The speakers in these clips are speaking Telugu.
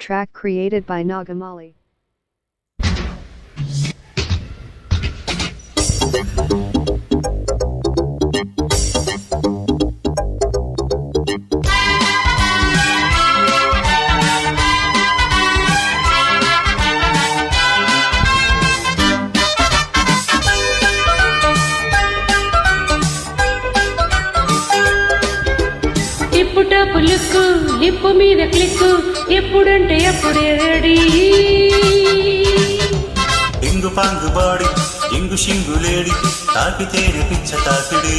Track created by Nagamali. పులుకు లిప్పు మీద క్లిక్కు ఎప్పుడంటే అప్పుడే రెడీ ఇంగు పాంగు బాడి ఇంగు షింగు లేడి తాకితేనే పిచ్చ తాకిడి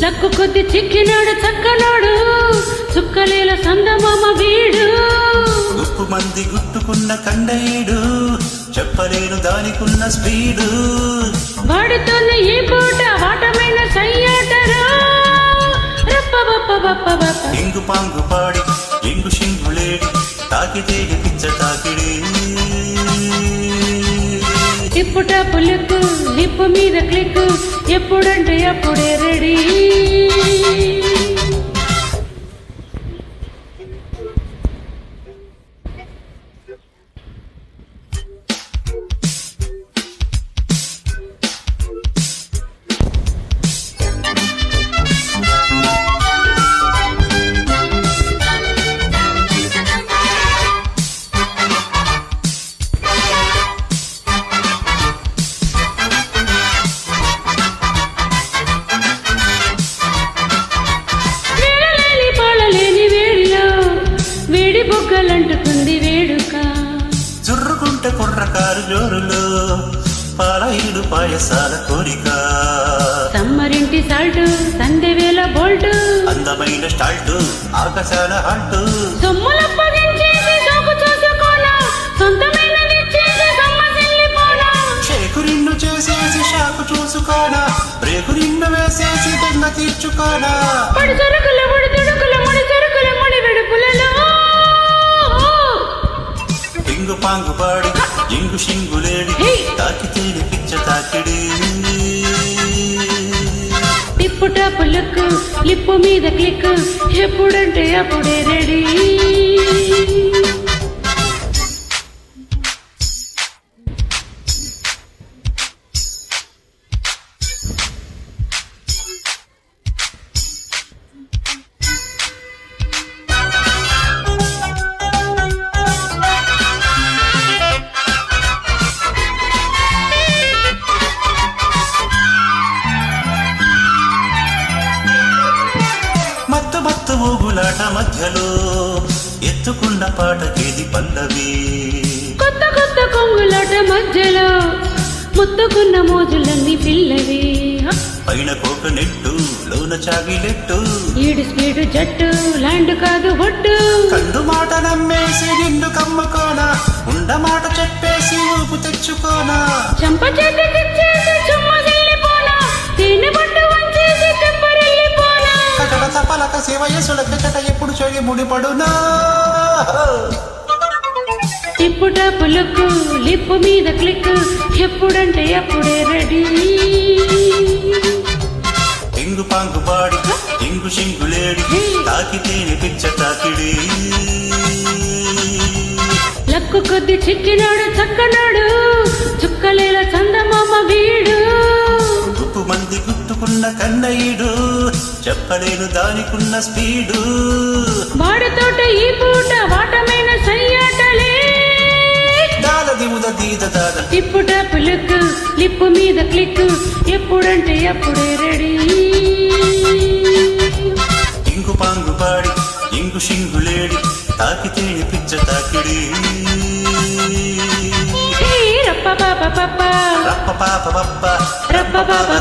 లక్కు కొద్ది చిక్కినాడు చక్కనాడు చుక్కలేల సందమామ వీడు ఉప్పు మంది గుట్టుకున్న కండేడు చెప్పలేను దానికున్న స్పీడు వాడితోనే ఈ పూట వాటమైన సయ్యాటరా ఇంగు పాంగు పాడి ఇంగు షింగు లేడి తాకితేనే పిచ్చ తాకిడి టిప్పుట పులుకు లిప్పు మీద క్లిక్ ఎప్పుడంటే అప్పుడే రెడీ బొగ్గలంటుకుంది వేడుక చుర్రుకుంట కుర్రకారు జోరులో పాలైడు పాయసాల కోరిక సమ్మరింటి సాల్ట్ సందెవేల బోల్ట్ అందమైన స్టాల్ట్ ఆకాశాల హాల్ట్ సొమ్ములప్పగించేసి సోకు చూసుకోనా సొంతమైనది చేసి సమ్మసిల్లిపోనా షేకు నిన్ను చేసేసి షాకు చూసుకోనా రేకు నిన్ను వేసేసి దొంగ తీర్చుకోనా పడి సరుకుల ముడి తుడుకుల ముడి సరుకుల ముడి విడుపులలో ఇంగు పాంగు పాడి ఇంగు షింగు లేడి తాకితేనే పిచ్చ తాకిడి టిప్పుట పులుకు లిప్పు మీద క్లిక్ ఎప్పుడంటే అప్పుడే రెడీ ఊగులాట మధ్యలో ఎత్తుకున్న పాటకేది పల్లవి కొత్త కొత్త కొంగులాట మధ్యలో ముత్తుకున్న మోజులన్నీ పిల్లవి పైన కోక నెట్టు లోన చాగిలెట్టు ఈడు స్పీడు జట్టు ల్యాండ్ కాదు ఒట్టు కండు మాట నమ్మేసి నిన్ను కమ్ముకోనా ఉండ మాట చెప్పేసి ఊపు తెచ్చుకోనా చంప చేతికిచ్చేసి చుమ్మగిల్లిపోనా తేనె పట్టు వంచేసి తెప్పరిల్లిపోనా కటడత పలక శివయసుల కట ఎప్పుడు చెగి ముడిపడునా టిప్పుట పులుకు లిప్పు మీద క్లిక్ ఎప్పుడంటే అప్పుడే రెడీ ఇంగు పాంగు పాడి ఇంగు షింగు లేడి తాకితేనే పిచ్చ తాకిడి లక్కు కొద్ది చిక్కినాడు చక్కనాడు చుక్కలేల చందమామ వీడు ఉప్పు మంది గుట్టుకున్న కన్నయ్యుడు చెప్పలేను దానికున్న స్పీడు వాడితోట ఈ పూట వాటమైన సయ్యాటలే టిప్పుట పులుకు లిప్పు మీద క్లిక్ ఎప్పుడంటే అప్పుడే రెడీ ఇంగు పాంగు పాడి ఇంగు షింగు లేడి తాకితేని పిచ్చ తాకిడి రప్ప పాప పప్ప రప్ప పాప పప్ప రప్ప పాప